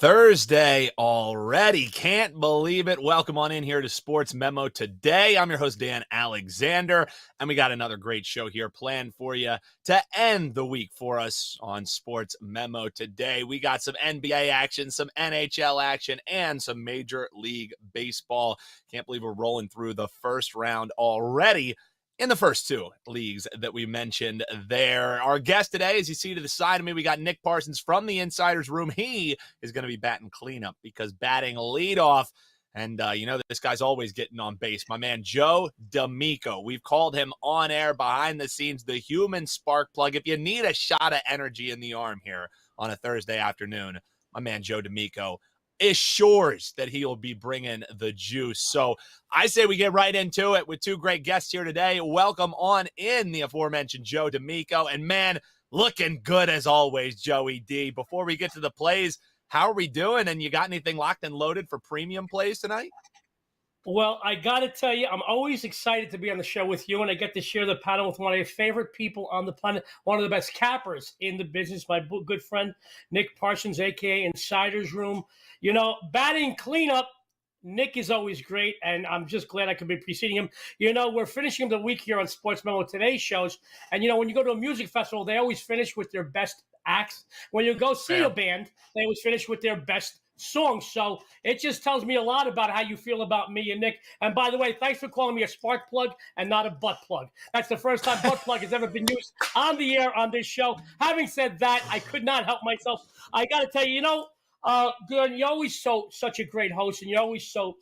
Thursday already. Can't believe it. Welcome on in here to Sports Memo Today. I'm your host, Dan Alexander, and we got another great show here planned for you to end the week for us on Sports Memo Today. We got some NBA action, some NHL action, and some Major League Baseball. Can't believe we're rolling through the first round already in the first two leagues that we mentioned there. Our guest today, as you see to the side of me, we got Nick Parsons from the Insider's Room. He is going to be batting cleanup because batting leadoff, and this guy's always getting on base. My man, Joe D'Amico. We've called him on air, behind the scenes, the human spark plug. If you need a shot of energy in the arm here on a Thursday afternoon, my man, Joe D'Amico assures that he'll be bringing the juice. So I say we get right into it with two great guests here today. Welcome on in the aforementioned Joe D'Amico. And man, looking good as always, Joey D. Before we get to the plays, how are we doing? And you got anything locked and loaded for premium plays tonight? Well, I got to tell you, I'm always excited to be on the show with you, and I get to share the panel with one of your favorite people on the planet, one of the best cappers in the business, my good friend, Nick Parsons, a.k.a. Insider's Room. You know, batting cleanup, Nick is always great, and I'm just glad I could be preceding him. You know, we're finishing the week here on Sports Memo Today shows, and, you know, when you go to a music festival, they always finish with their best acts. When you go see a band, they always finish with their best songs. So it just tells me a lot about how you feel about me and Nick. And by the way, thanks for calling me a spark plug and not a butt plug. That's the first time butt plug has ever been used on the air on this show. Having said that, I could not help myself. I got to tell you, Dan, you're always such a great host, and you're always so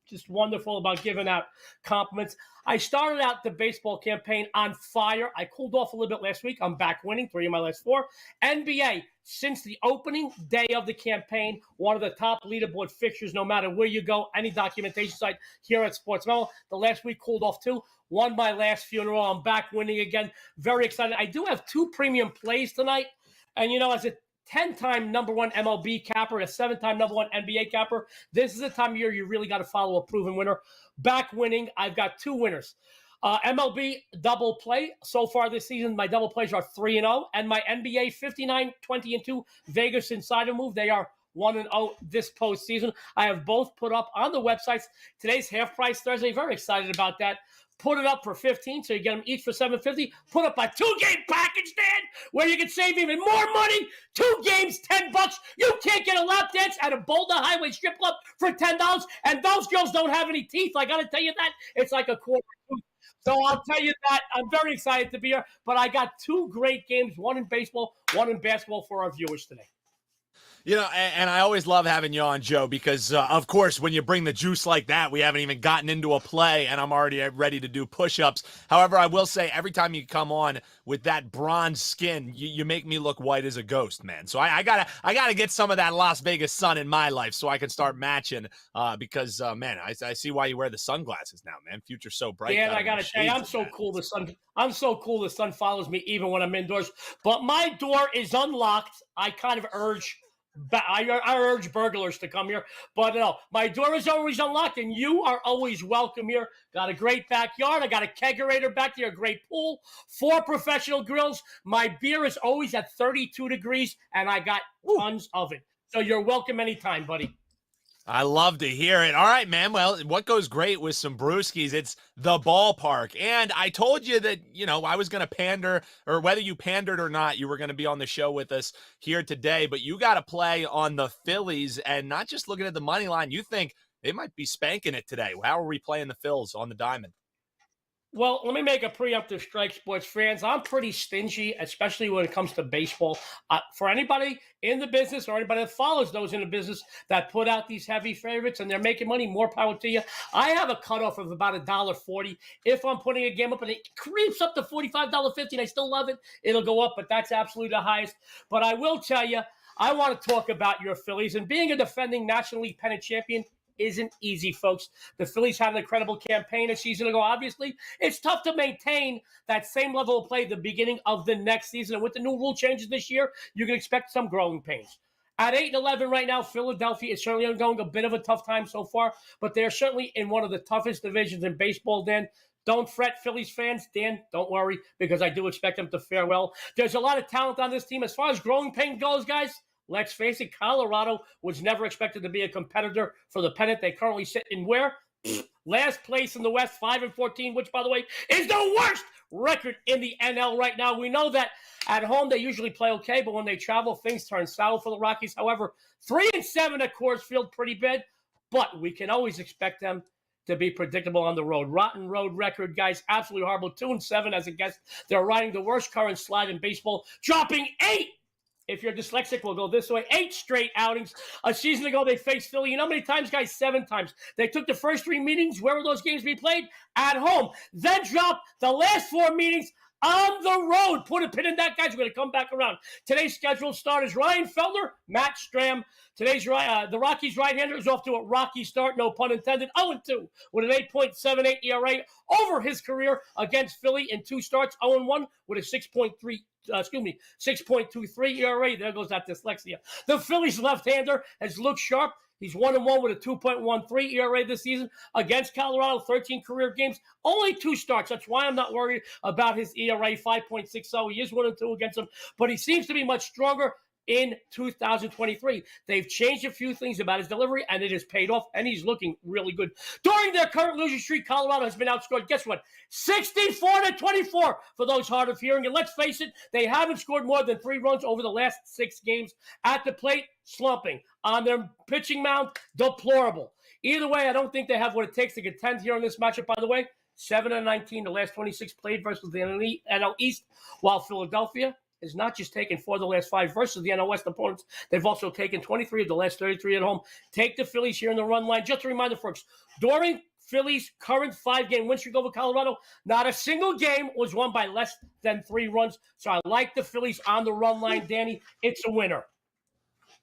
just wonderful about giving out compliments. I started out the baseball campaign on fire. I cooled off a little bit last week. I'm back winning 3 of my last 4. NBA, since the opening day of the campaign, one of the top leaderboard fixtures, no matter where you go, any documentation site here at Sports Memo. The last week cooled off too. Won my last funeral. I'm back winning again. Very excited. I do have 2 premium plays tonight. And, as a 10-time number 1 MLB capper, a 7-time number 1 NBA capper, this is the time of year you really got to follow a proven winner. Back winning, I've got 2 winners. MLB double play. So far this season, my double plays are 3-0. And my NBA 59-20-2 Vegas Insider move, they are 1-0 this postseason. I have both put up on the websites. Today's half price Thursday. Very excited about that. Put it up for $15, so you get them each for $7.50. Put up a 2-game package, Dan, where you can save even more money. 2 games, $10. You can't get a lap dance at a Boulder Highway strip club for $10, and those girls don't have any teeth. I got to tell you that. It's like a quarter tooth. So I'll tell you that. I'm very excited to be here, but I got 2 great games, one in baseball, one in basketball for our viewers today. And I always love having you on, Joe, because, of course, when you bring the juice like that, we haven't even gotten into a play, and I'm already ready to do push-ups. However, I will say, every time you come on with that bronze skin, you make me look white as a ghost, man. So I gotta get some of that Las Vegas sun in my life so I can start matching, because, man, I see why you wear the sunglasses now, man. Future's so bright. Yeah, I gotta tell you, I'm so cool the sun follows me even when I'm indoors. But my door is unlocked. I kind of urge burglars to come here, but no, my door is always unlocked, and you are always welcome here. Got a great backyard. I got a kegerator back there, a great pool, 4 professional grills. My beer is always at 32 degrees, and I got tons of it. So you're welcome anytime, buddy. I love to hear it. All right, man. Well, what goes great with some brewskis, it's the ballpark. And I told you that, I was going to pander, or whether you pandered or not, you were going to be on the show with us here today. But you got to play on the Phillies, and not just looking at the money line. You think they might be spanking it today. How are we playing the Phils on the diamond? Well, let me make a preemptive strike, sports fans. I'm pretty stingy, especially when it comes to baseball. For anybody in the business or anybody that follows those in the business that put out these heavy favorites and they're making money, more power to you. I have a cutoff of about $1.40. If I'm putting a game up and it creeps up to $45.50 and I still love it, it'll go up, but that's absolutely the highest. But I will tell you, I want to talk about your Phillies. And being a defending National League pennant champion isn't easy, folks. The Phillies had an incredible campaign a season ago, obviously. It's tough to maintain that same level of play at the beginning of the next season. And with the new rule changes this year, you can expect some growing pains. At 8-11 right now, Philadelphia is certainly undergoing a bit of a tough time so far, but they're certainly in one of the toughest divisions in baseball, Dan. Don't fret, Phillies fans. Dan, don't worry, because I do expect them to fare well. There's a lot of talent on this team. As far as growing pain goes, guys, let's face it, Colorado was never expected to be a competitor for the pennant. They currently sit in where? Last place in the West, 5-14, which, by the way, is the worst record in the NL right now. We know that at home they usually play okay, but when they travel, things turn sour for the Rockies. However, 3-7 at Coors Field, pretty bad, but we can always expect them to be predictable on the road. Rotten road record, guys, absolutely horrible. 2-7 as a guest. They're riding the worst current slide in baseball, dropping 8. If you're dyslexic, we'll go this way. 8 straight outings. A season ago, they faced Philly. You know how many times, guys? 7 times. They took the first 3 meetings. Where were those games being played? At home. Then dropped the last 4 meetings on the road. Put a pin in that, guys. We're going to come back around. Today's scheduled starters, Ryan Feltner, Matt Stram. Today's the Rockies right-hander is off to a rocky start, no pun intended, 0-2 with an 8.78 ERA over his career against Philly in 2 starts, 0-1 with a 6.23 ERA. There goes that dyslexia. The Phillies left-hander has looked sharp. He's 1-1 with a 2.13 ERA this season against Colorado, 13 career games, only 2 starts. That's why I'm not worried about his ERA, 5.60. He is 1-2 against him, but he seems to be much stronger in 2023. They've changed a few things about his delivery, and it has paid off, and he's looking really good. During their current losing streak, Colorado has been outscored, guess what? 64-24 for those hard of hearing. And let's face it, they haven't scored more than 3 runs over the last 6 games. At the plate, slumping. On their pitching mound, deplorable. Either way, I don't think they have what it takes to contend here in this matchup, by the way. 7-19, the last 26 played versus the NL East, while Philadelphia has not just taken 4 of the last 5 versus the NL West opponents. They've also taken 23 of the last 33 at home. Take the Phillies here in the run line. Just a reminder, folks, during Phillies' current 5-game win streak over Colorado, not a single game was won by less than 3 runs. So I like the Phillies on the run line, Danny. It's a winner.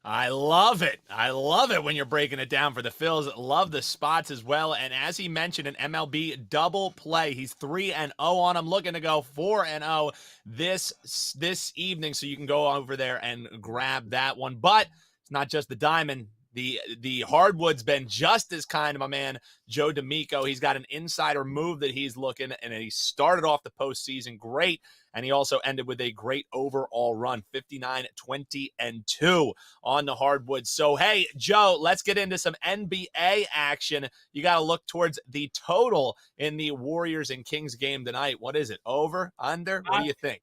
I love it. I love it when you're breaking it down for the Phils. Love the spots as well. And as he mentioned, an MLB double play. He's 3-0 on him, looking to go 4-0 this evening. So you can go over there and grab that one. But it's not just the diamond. The hardwood's been just as kind of my man, Joe D'Amico. He's got an insider move that he's looking, and he started off the postseason great, and he also ended with a great overall run, 59-20-2 on the hardwood. So, hey, Joe, let's get into some NBA action. You got to look towards the total in the Warriors and Kings game tonight. What is it, over, under? What do you think?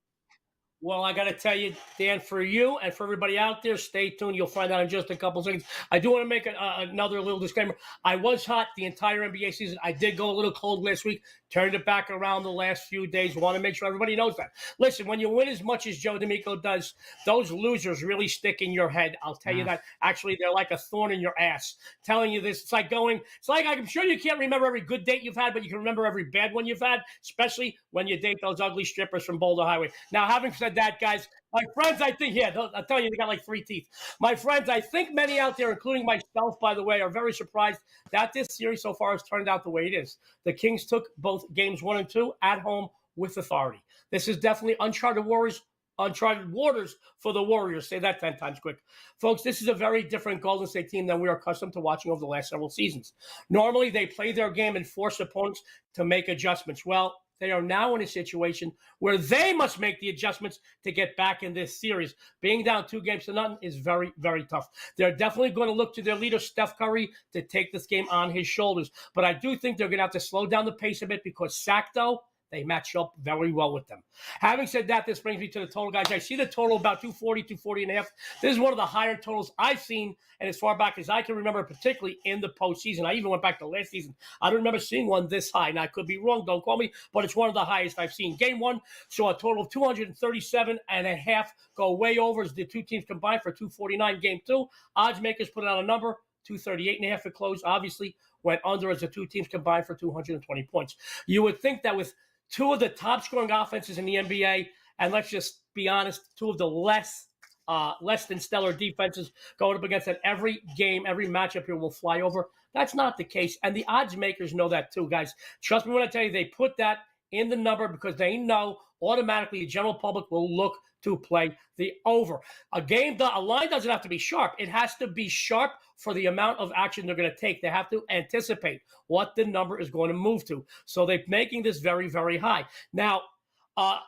Well, I got to tell you, Dan, for you and for everybody out there, stay tuned. You'll find out in just a couple seconds. I do want to make another little disclaimer. I was hot the entire NBA season. I did go a little cold last week, turned it back around the last few days. Want to make sure everybody knows that. Listen, when you win as much as Joe D'Amico does, those losers really stick in your head. I'll tell you that. Actually, they're like a thorn in your ass. Telling you this, it's like I'm sure you can't remember every good date you've had, but you can remember every bad one you've had, especially when you date those ugly strippers from Boulder Highway. Now, having said that, guys, my friends, I think, I'll tell you, they got like 3 teeth. My friends, I think many out there, including myself, by the way, are very surprised that this series so far has turned out the way it is. The Kings took both games 1 and 2 at home with authority. This is definitely uncharted waters for the Warriors. Say that 10 times quick. Folks, this is a very different Golden State team than we are accustomed to watching over the last several seasons. Normally, they play their game and force opponents to make adjustments. Well, they are now in a situation where they must make the adjustments to get back in this series. Being down 2-0 is very, very tough. They're definitely going to look to their leader, Steph Curry, to take this game on his shoulders. But I do think they're going to have to slow down the pace a bit because Sacto, they match up very well with them. Having said that, this brings me to the total, guys. I see the total about 240 and a half. This is one of the higher totals I've seen, and as far back as I can remember, particularly in the postseason. I even went back to last season. I don't remember seeing one this high. Now, I could be wrong. Don't call me, but it's one of the highest I've seen. Game 1 saw a total of 237 and a half go way over as the 2 teams combined for 249. Game 2, odds makers put out a number, 238 and a half at close. Obviously, went under as the 2 teams combined for 220 points. You would think that with 2 of the top scoring offenses in the NBA, and let's just be honest, 2 of the less than stellar defenses going up against that, every game, every matchup here will fly over. That's not the case, and the odds makers know that too, guys. Trust me when I tell you, they put that in the number because they know automatically the general public will look to play the over. A line doesn't have to be sharp. It has to be sharp for the amount of action they're going to take. They have to anticipate what the number is going to move to. So they're making this very, very high. Now,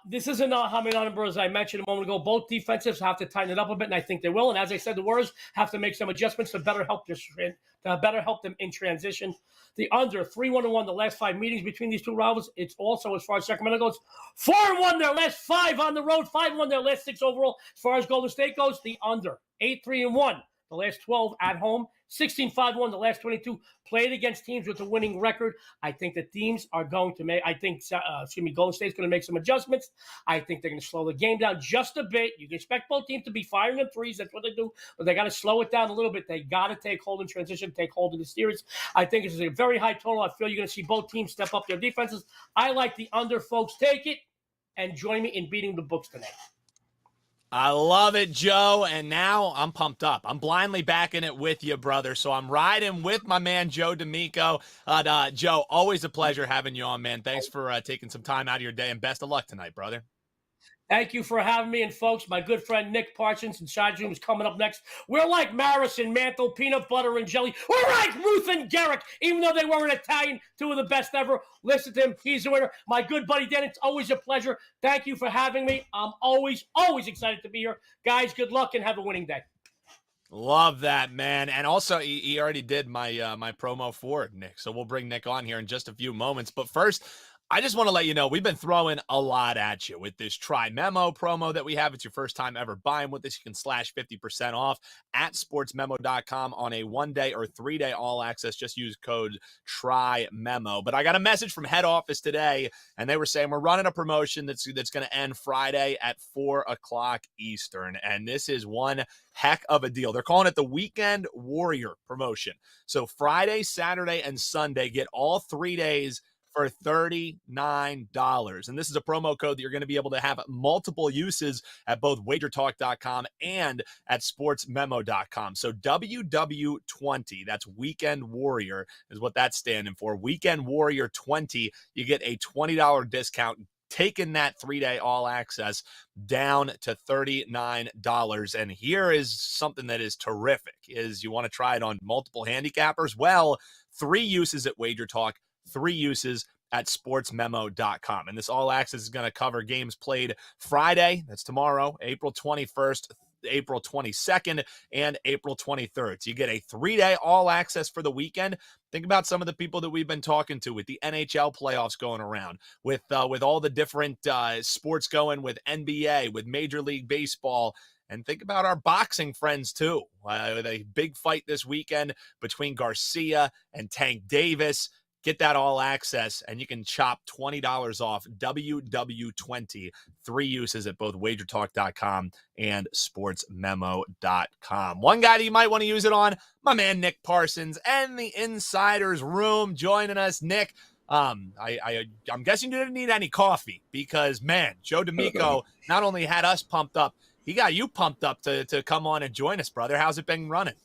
This isn't how many numbers I mentioned a moment ago. Both defensives have to tighten it up a bit, and I think they will. And as I said, the Warriors have to make some adjustments to better help them in transition. The under 3-1-1 the last 5 meetings between these two rivals. It's also, as far as Sacramento goes, 4-1 their last 5 on the road, 5-1 their last 6 overall. As far as Golden State goes, the under 8-3-1 the last 12 at home, 16-5-1 the last 22 played against teams with a winning record. I think the teams are going to make, Golden State's going to make some adjustments. I think they're going to slow the game down just a bit. You can expect both teams to be firing in threes. That's what they do. But they got to slow it down a little bit. They got to take hold in transition, take hold in the series. I think this is a very high total. I feel you're going to see both teams step up their defenses. I like the under, folks. Take it and join me in beating the books tonight. I love it, Joe, and now I'm pumped up. I'm blindly backing it with you, brother, so I'm riding with my man, Joe D'Amico. Joe, always a pleasure having you on, man. Thanks for taking some time out of your day, and best of luck tonight, brother. Thank you for having me. And, folks, my good friend Nick Parsons and Side Room is coming up next. We're like Maris and Mantle, peanut butter and jelly. We're like Ruth and Garrick, even though they weren't Italian, 2 of the best ever. Listen to him. He's the winner. My good buddy Dan, it's always a pleasure. Thank you for having me. I'm always excited to be here. Guys, good luck and have a winning day. Love that, man. And also, he already did my my promo for it, Nick. So we'll bring Nick on here in just a few moments. But first, I just want to let you know, we've been throwing a lot at you with this Try Memo promo that we have. It's your first time ever buying with this. You can slash 50% off at sportsmemo.com on a 1-day or 3-day all access. Just use code Try Memo. But I got a message from head office today, and they were saying we're running a promotion that's going to end Friday at 4 o'clock Eastern. And this is one heck of a deal. They're calling it the Weekend Warrior promotion. So Friday, Saturday, and Sunday, get all 3 days for $39. And this is a promo code that you're going to be able to have multiple uses at both wagertalk.com and at sportsmemo.com. So WW20, that's Weekend Warrior, is what that's standing for. Weekend Warrior 20, you get a $20 discount, taking that 3-day all access down to $39. And here is something that is terrific, is you want to try it on multiple handicappers. Well, 3 uses at WagerTalk, 3 uses at sportsmemo.com. And this all access is going to cover games played Friday, that's tomorrow, April 21st, April 22nd, and April 23rd. So you get a 3-day all access for the weekend. Think about some of the people that we've been talking to with the NHL playoffs going around, with all the different sports going, with NBA, with Major League Baseball. And think about our boxing friends, too. With a big fight this weekend between Garcia and Tank Davis. Get that all access, and you can chop $20 off WW20. 3 uses at both wagertalk.com and sportsmemo.com. One guy that you might want to use it on, my man Nick Parsons and the Insiders Room joining us. Nick, I'm guessing you didn't need any coffee because, man, Joe D'Amico not only had us pumped up, he got you pumped up to come on and join us, brother. How's it been running?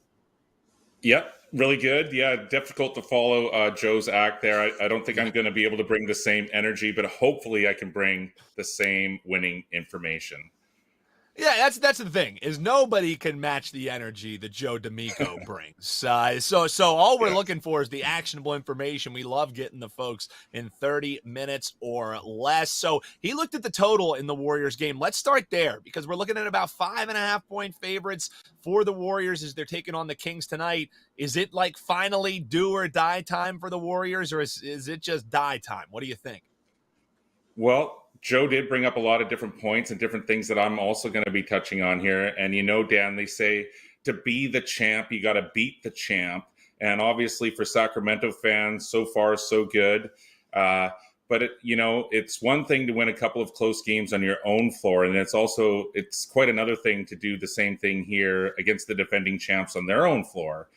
Yep, really good. Yeah, difficult to follow Joe's act there. I don't think I'm going to be able to bring the same energy, but hopefully I can bring the same winning information. Yeah, that's the thing, is nobody can match the energy that Joe D'Amico brings. So all we're looking for is the actionable information. We love getting the folks in 30 minutes or less. So he looked at the total in the Warriors game. Let's start there, because we're looking at about 5.5-point favorites for the Warriors as they're taking on the Kings tonight. Is it like finally do or die time for the Warriors, or is it just die time? What do you think? Well, Joe did bring up a lot of different points and different things that I'm also going to be touching on here. And Dan, they say to be the champ, you got to beat the champ. And obviously for Sacramento fans, so far, so good. But it's one thing to win a couple of close games on your own floor. And it's quite another thing to do the same thing here against the defending champs on their own floor.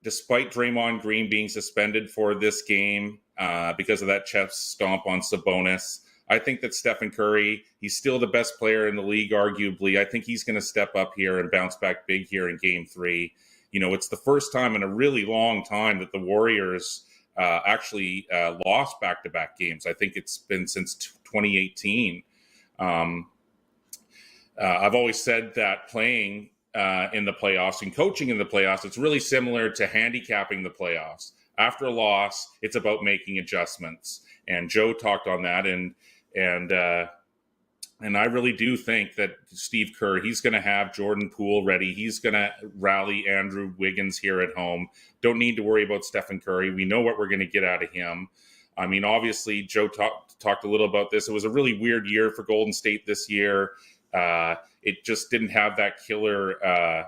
Despite Draymond Green being suspended for this game because of that chest stomp on Sabonis, I think that Stephen Curry, he's still the best player in the league, arguably. I think he's going to step up here and bounce back big here in Game 3. It's the first time in a really long time that the Warriors actually lost back-to-back games. I think it's been since 2018. I've always said that playing in the playoffs and coaching in the playoffs, it's really similar to handicapping the playoffs. after a loss, it's about making adjustments. And Joe talked on that, and I really do think that Steve Kerr, he's going to have Jordan Poole ready. He's going to rally Andrew Wiggins here at home. Don't need to worry about Stephen Curry. We know what we're going to get out of him. I mean, obviously, Joe talked a little about this. It was a really weird year for Golden State this year. It just didn't have that killer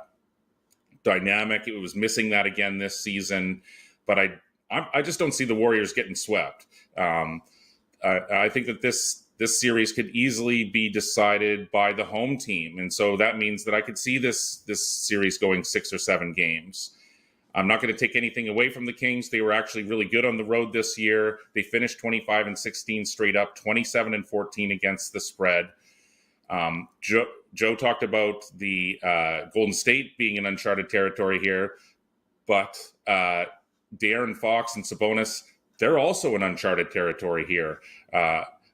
dynamic. It was missing that again this season. But I just don't see the Warriors getting swept. I think that this series could easily be decided by the home team. And so that means that I could see this series going 6 or 7 games. I'm not going to take anything away from the Kings. They were actually really good on the road this year. They finished 25-16 straight up, 27-14 against the spread. Joe talked about the Golden State being in uncharted territory here, but De'Aaron Fox and Sabonis, they're also in uncharted territory here.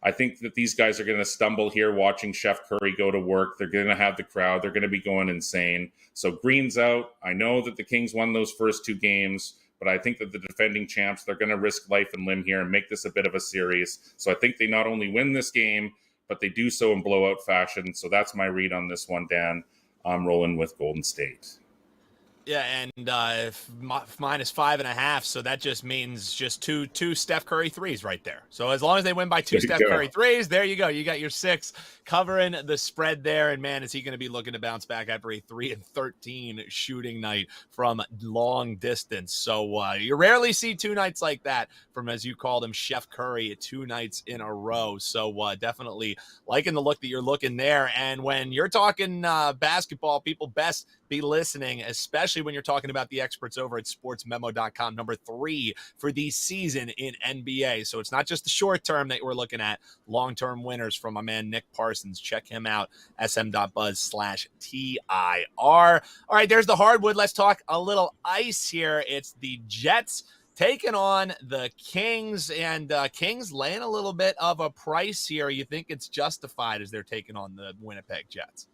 I think that these guys are going to stumble here watching Chef Curry go to work. They're going to have the crowd. They're going to be going insane. So Green's out. I know that the Kings won those first 2 games, but I think that the defending champs, they're going to risk life and limb here and make this a bit of a series. So I think they not only win this game, but they do so in blowout fashion. So that's my read on this one, Dan. I'm rolling with Golden State. Yeah, and minus 5.5, so that just means just two Steph Curry threes right there. So as long as they win by 2 Steph Curry threes, there you go. You got your 6 covering the spread there. And man, is he going to be looking to bounce back after a 3-13 shooting night from long distance. So you rarely see 2 nights like that from, as you called him, Chef Curry, 2 nights in a row. So definitely liking the look that you're looking there. And when you're talking basketball, people best be listening, especially when you're talking about the experts over at sportsmemo.com, number 3 for the season in NBA. So it's not just the short term that we're looking at, long-term winners from my man Nick Parsons. Check him out, sm.buzz/TIR. All right, there's the hardwood. Let's talk a little ice here. It's the Jets taking on the Kings, and Kings laying a little bit of a price here. You think it's justified as they're taking on the Winnipeg Jets?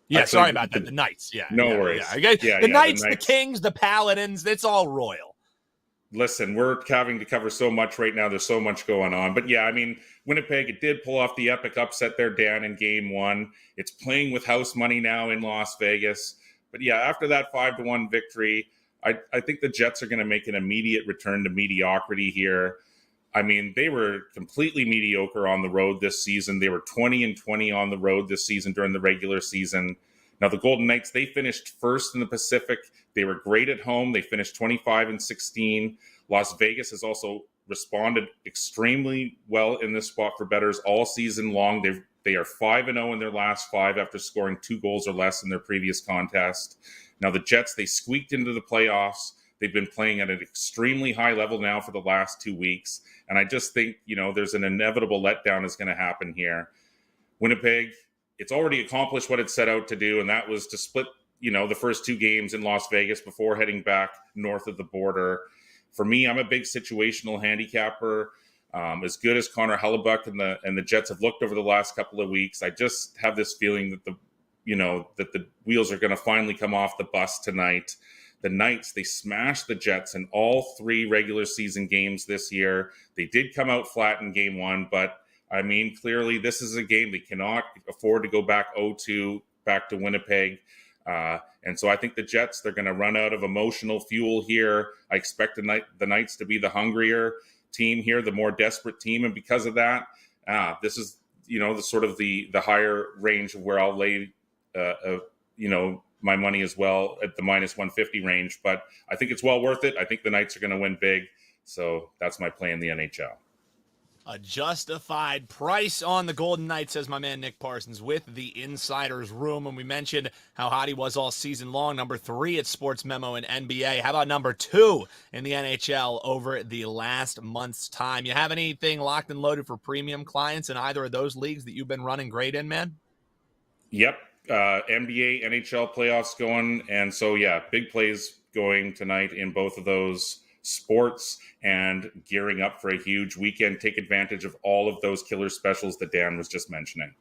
Yeah, sorry about that. The Knights. Yeah. No worries. Yeah. The Knights, the Kings, the Paladins, it's all royal. Listen, we're having to cover so much right now. There's so much going on. But yeah, I mean, Winnipeg, it did pull off the epic upset there, Dan, in game 1. It's playing with house money now in Las Vegas. But yeah, after that 5-1 victory, I think the Jets are going to make an immediate return to mediocrity here. I mean, they were completely mediocre on the road this season. They were 20-20 on the road this season during the regular season. Now, the Golden Knights, they finished first in the Pacific. They were great at home. They finished 25-16. Las Vegas has also responded extremely well in this spot for bettors all season long. They are 5-0 in their last 5 after scoring 2 goals or less in their previous contest. Now, the Jets, they squeaked into the playoffs. They've been playing at an extremely high level now for the last 2 weeks. And I just think, there's an inevitable letdown is going to happen here. Winnipeg, it's already accomplished what it set out to do, and that was to split, the first 2 games in Las Vegas before heading back north of the border. For me, I'm a big situational handicapper. As good as Connor Hellebuck and the Jets have looked over the last couple of weeks, I just have this feeling that the wheels are going to finally come off the bus tonight. The Knights, they smashed the Jets in all 3 regular season games this year. They did come out flat in game 1, but I mean, clearly this is a game they cannot afford to go back 0-2 back to Winnipeg. And so I think the Jets, they're going to run out of emotional fuel here. I expect the Knights to be the hungrier team here, the more desperate team. And because of that, this is, the sort of the higher range of where I'll lay, my money as well at the minus 150 range. But I think it's well worth it. I think the Knights are going to win big. So that's my play in the NHL. A justified price on the Golden Knights, says my man Nick Parsons with the Insider's Room. And we mentioned how hot he was all season long. Number 3 at Sports Memo in NBA. How about number 2 in the NHL over the last month's time? You have anything locked and loaded for premium clients in either of those leagues that you've been running great in, man? Yep. NBA, NHL playoffs going. And so, yeah, big plays going tonight in both of those sports and gearing up for a huge weekend. Take advantage of all of those killer specials that Dan was just mentioning.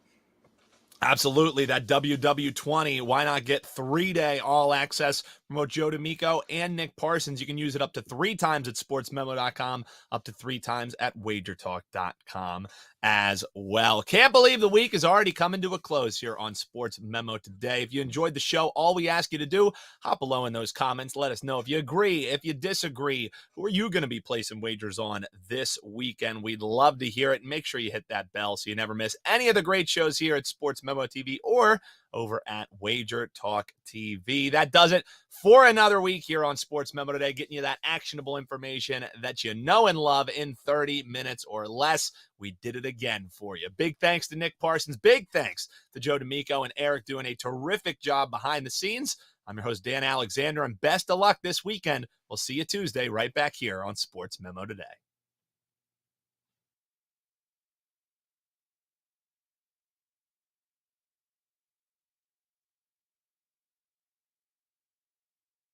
Absolutely. That WW20, why not get 3-day all access Promote Joe D'Amico and Nick Parsons. You can use it up to 3 times at sportsmemo.com, up to 3 times at wagertalk.com as well. Can't believe the week is already coming to a close here on Sports Memo Today. If you enjoyed the show, all we ask you to do, hop below in those comments. Let us know if you agree, if you disagree. Who are you going to be placing wagers on this weekend? We'd love to hear it. Make sure you hit that bell so you never miss any of the great shows here at Sports Memo TV or over at Wager Talk TV. That does it for another week here on Sports Memo Today, getting you that actionable information that you know and love in 30 minutes or less. We did it again for you. Big thanks to Nick Parsons. Big thanks to Joe D'Amico and Eric doing a terrific job behind the scenes. I'm your host, Dan Alexander, and best of luck this weekend. We'll see you Tuesday right back here on Sports Memo Today.